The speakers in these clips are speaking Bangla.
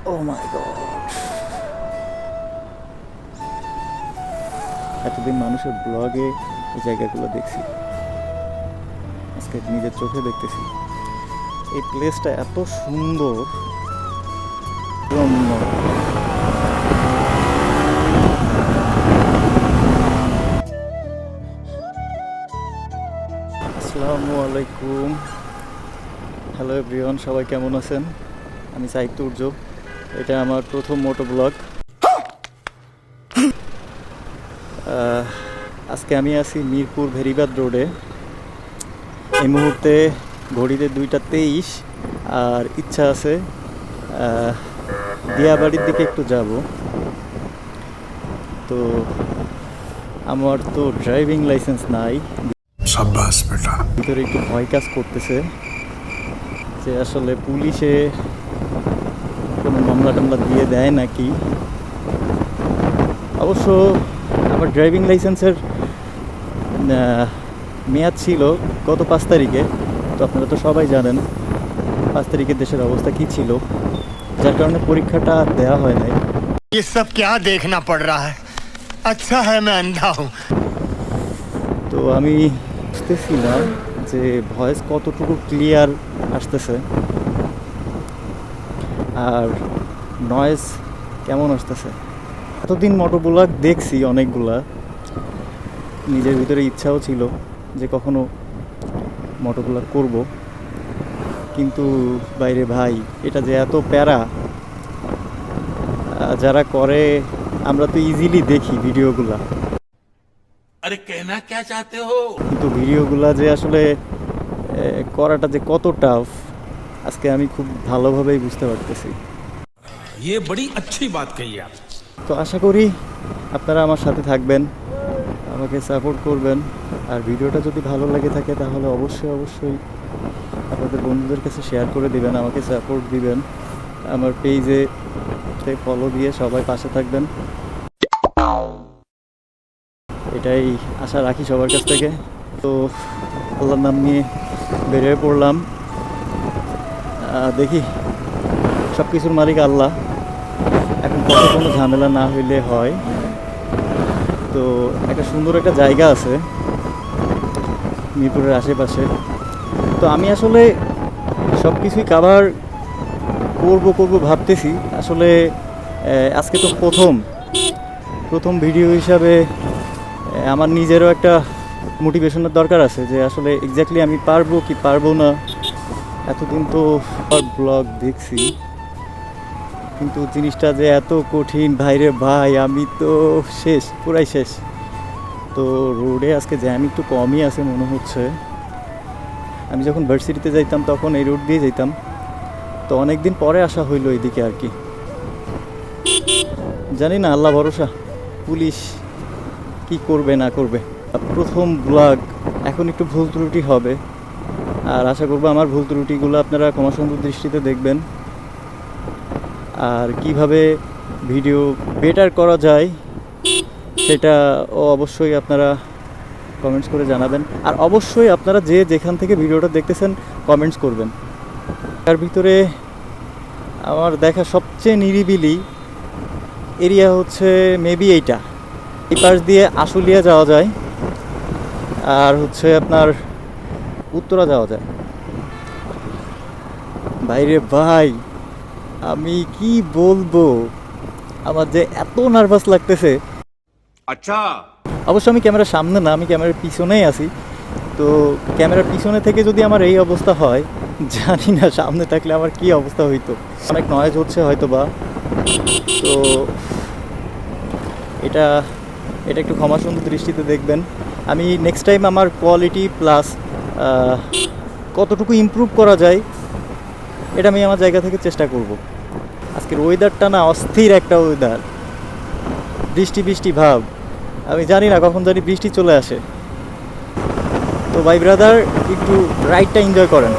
ও মাই গড, এতদিন মানুষের ব্লগে এই জায়গাগুলো দেখছি, আজকে নিজের চোখে দেখতেছি। এই প্লেসটা এত সুন্দর। আসসালামু আলাইকুম, হ্যালো এভরিওয়ান, সবাই কেমন আছেন? আমি সাহিত্য তুর্য। এটা আমার প্রথম মোটো ব্লগ। আজকে আমি আছি মিরপুর ভেরিবাদ রোডে। এই মুহূর্তে ঘড়িতে 2টা 23, আর ইচ্ছা আছে দিয়াবাড়ির দিকে একটু যাব। তো আমার তো ড্রাইভিং লাইসেন্স নাই, शाबाश बेटा। ভিতরে একটু ভয় কাজ করতেছে যে আসলে পুলিশে কোনো মামলা টামলা দিয়ে দেয় নাকি। অবশ্য আমার ড্রাইভিং লাইসেন্সের মেয়াদ ছিল গত 5 তারিখে। তো আপনারা তো সবাই জানেন 5 তারিখে দেশের অবস্থা কী ছিল, যার কারণে পরীক্ষাটা আর দেওয়া হয় নাই। ये सब क्या देखना पड़ रहा है? अच्छा है मैं अंधा हूँ। তো আমি বুঝতেছি না যে ভয়েস কতটুকু ক্লিয়ার আসতেছে আর নয়েজ কেমন আসতেছে। এতদিন মোটোব্লগ দেখছি অনেকগুলা, নিজের ভিতরে ইচ্ছাও ছিল যে কখনো মোটোব্লগ করব, কিন্তু বাইরে ভাই এটা যে এত প্যারা। যারা করে আমরা তো ইজিলি দেখি ভিডিওগুলা, अरे कहना क्या चाहते हो? কিন্তু ভিডিওগুলা যে আসলে করাটা যে কত টাফ আজকে আমি খুব ভালোভাবেই বুঝতে পারতেছি। ये बड़ी अच्छी बात कही आप। তো আশা করি আপনারা আমার সাথে থাকবেন, আমাকে সাপোর্ট করবেন। আর ভিডিওটা যদি ভালো লাগে থাকে তাহলে অবশ্যই অবশ্যই আপনাদের বন্ধুদের কাছে শেয়ার করে দিবেন, আমাকে সাপোর্ট দিবেন। আমার পেজে ফলো দিয়ে সবাই পাশে থাকবেন, এটাই আশা রাখি সবার কাছ থেকে। তো আল্লাহর নাম নিয়ে বেরিয়ে পড়লাম। দেখি, সব কিছুর মালিক আল্লাহ, এখন কত কোনো ঝামেলা না হইলে হয়। তো একটা সুন্দর একটা জায়গা আছে মিরপুরের আশেপাশে। তো আমি আসলে সব কিছুই কাভার করব ভাবতেছি। আসলে আজকে তো প্রথম ভিডিও হিসাবে আমার নিজেরও একটা মোটিভেশনের দরকার আছে যে আসলে এক্স্যাক্টলি আমি পারবো কি পারবো না। এতদিন তো ব্লগ দেখছি, কিন্তু জিনিসটা যে এত কঠিন ভাইরে ভাই, আমি তো পুরাই শেষ। তো রোডে আজকে জ্যাম একটু কমই আছে মনে হচ্ছে। আমি যখন ভার্সিটিতে যাইতাম তখন এই রোড দিয়ে যেতাম, তো অনেক দিন পরে আসা হইলো এদিকে আর কি। জানি না, আল্লাহ ভরসা, পুলিশ কি করবে না করবে। প্রথম ব্লগ, এখন একটু ভুল ত্রুটি হবে, আর আশা করবো আমার ভুল ত্রুটিগুলো আপনারা ক্ষমাসুন্দর দৃষ্টিতে দেখবেন। আর কিভাবে ভিডিও বেটার করা যায় সেটা অবশ্যই আপনারা কমেন্টস করে জানাবেন। আর অবশ্যই আপনারা যেখান থেকে ভিডিওটা দেখতেছেন কমেন্টস করবেন। তার ভিতরে আমার দেখা সবচেয়ে নিরিবিলি এরিয়া হচ্ছে মেবি এইটা। এই পাশ দিয়ে আশুলিয়া যাওয়া যায়, আর হচ্ছে আপনার উত্তরা যাওয়া যায়। বাইরে ভাই আমি কি বলবো, আমার যে এত নার্ভাস লাগতেছে। अच्छा অবশ্য আমি ক্যামেরার সামনে না, আমি ক্যামেরার পিছনেই আছি। তো ক্যামেরার পিছনে থেকে যদি আমার এই অবস্থা হয়, জানি না সামনে থাকলে আমার কি অবস্থা হইতো। অনেক নয়েজ হচ্ছে হয়তো বা। তো এটা একটু ক্ষমাসুন্দর দৃষ্টিতে দেখবেন। আমি নেক্সট টাইম আমার কোয়ালিটি প্লাস কতটুকু ইমপ্রুভ করা যায় এটা আমি আমার জায়গা থেকে চেষ্টা করব। আজকের ওয়েদারটা না অস্থির একটা ওয়েদার, বৃষ্টি ভাব। আমি জানি না কখন জানি বৃষ্টি চলে আসে। তো ভাই ব্রাদার, একটু রাইডটা এনজয় করেন।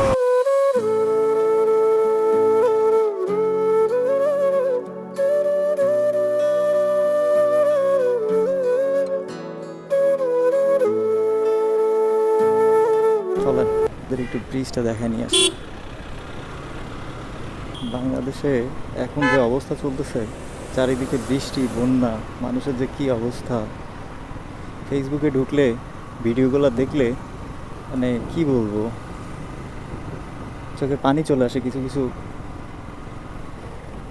চলেন একটু ব্রিজটা দেখে নিয়ে আসি। বাংলাদেশে এখন যে অবস্থা চলতেছে, চারিদিকে বৃষ্টি, বন্যা, মানুষের যে কি অবস্থা, ফেসবুকে ঢুকলে ভিডিওগুলো দেখলে মানে কি বলবো, চোখে পানি চলে আসে। কিছু কিছু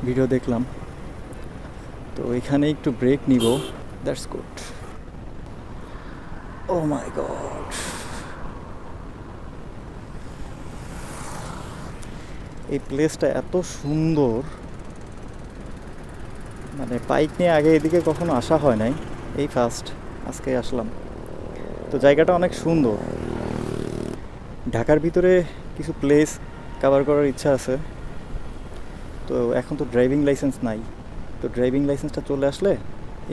ভিডিও দেখলাম, তো এখানে একটু ব্রেক নিব। That's good. Oh my God, এই প্লেসটা এত সুন্দর, মানে বাইক নিয়ে আগে এদিকে কখনো আসা হয় নাই, এই ফার্স্ট আজকে আসলাম। তো জায়গাটা অনেক সুন্দর। ঢাকার ভিতরে কিছু প্লেস কভার করার ইচ্ছা আছে, তো এখন তো ড্রাইভিং লাইসেন্স নাই, তো ড্রাইভিং লাইসেন্সটা চলে আসলে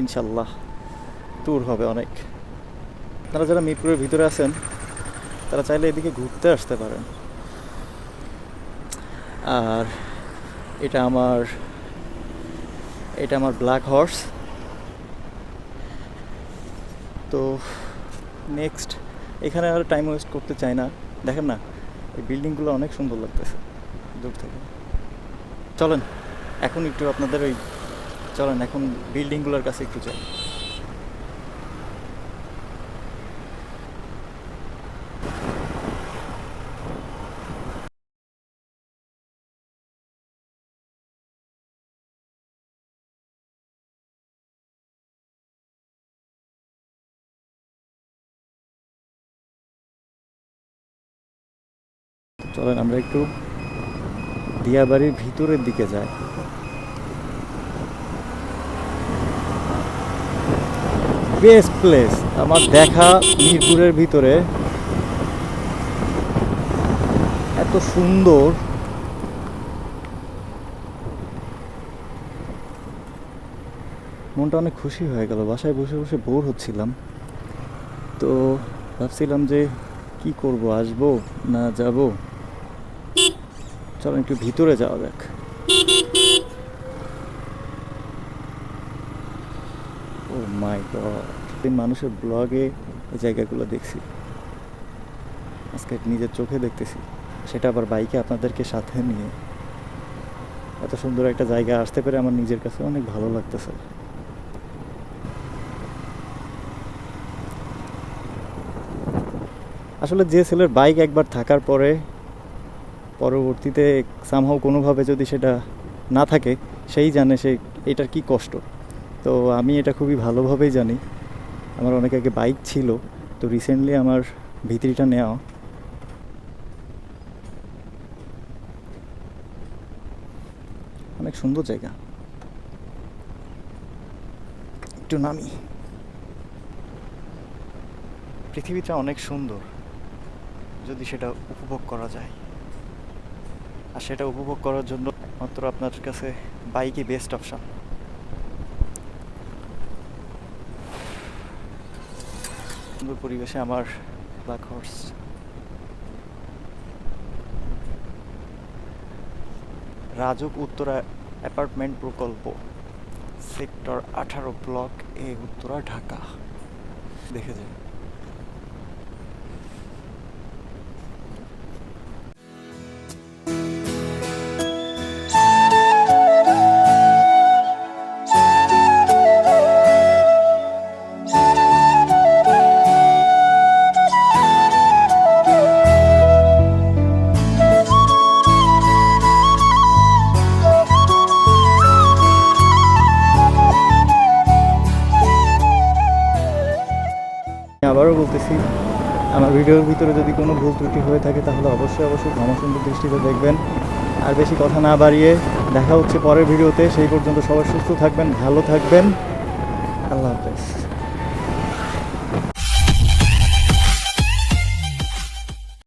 ইনশাল্লাহ ট্যুর হবে অনেক। আপনারা যারা মিরপুরের ভিতরে আছেন তারা চাইলে এদিকে ঘুরতে আসতে পারেন। আর এটা আমার ব্ল্যাক হর্স। তো নেক্সট এখানে আর টাইম ওয়েস্ট করতে চাই না। দেখেন না, এই বিল্ডিংগুলো অনেক সুন্দর লাগতেছে দূর থেকে। চলেন এখন একটু আপনাদের এখন বিল্ডিংগুলোর কাছে একটু যাই। চলেন আমরা একটু দিয়াবাড়ির ভিতরের দিকে যাই। বেস্ট প্লেস আমার দেখা মিরপুরের ভিতরে, এত সুন্দর। মনটা অনেক খুশি হয়ে গেল। বাসায় বসে বসে বোর হচ্ছিলাম, তো ভাবছিলাম যে কি করব, আসবো না যাব। চলো একটু ভিতরে যাওয়া যাক। ও মাই গড, মানুষের ব্লগে এই জায়গাগুলো দেখছি, আজকে নিজের চোখে দেখতেছি, সেটা আবার বাইকে আপনাদেরকে সাথে নিয়ে। এত সুন্দর একটা জায়গা আসতে পেরে আমার নিজের কাছে অনেক ভালো লাগতেছে। আসলে যে ছেলের বাইক একবার থাকার পরে পরবর্তীতে সামহাও কোনোভাবে যদি সেটা না থাকে, সেই জানে সে এটার কি কষ্ট। তো আমি এটা খুবই ভালোভাবেই জানি। আমার অনেক আগে বাইক ছিল, তো রিসেন্টলি আমার ভিতরিটা নেওয়া। অনেক সুন্দর জায়গা। একটু নামি। পৃথিবীটা অনেক সুন্দর যদি সেটা উপভোগ করা যায়, আর সেটা উপভোগ করার জন্য মাত্র আপনার কাছে বাইকই বেস্ট অপশন। সুন্দর পরিবেশে আমার black horse. Rajuk Uttara apartment প্রকল্প, sector 18, block A, Uttara, Dhaka. দেখে যান। আবারও বলতেছি, আমার ভিডিওর ভিতরে যদি কোনো ভুল ত্রুটি হয়ে থাকে তাহলে অবশ্যই ক্ষমাসুন্দর দৃষ্টিতে দেখবেন। আর বেশি কথা না বাড়িয়ে দেখা হচ্ছে পরের ভিডিওতে। সেই পর্যন্ত সবাই সুস্থ থাকবেন, ভালো থাকবেন। আল্লাহ হাফেজ।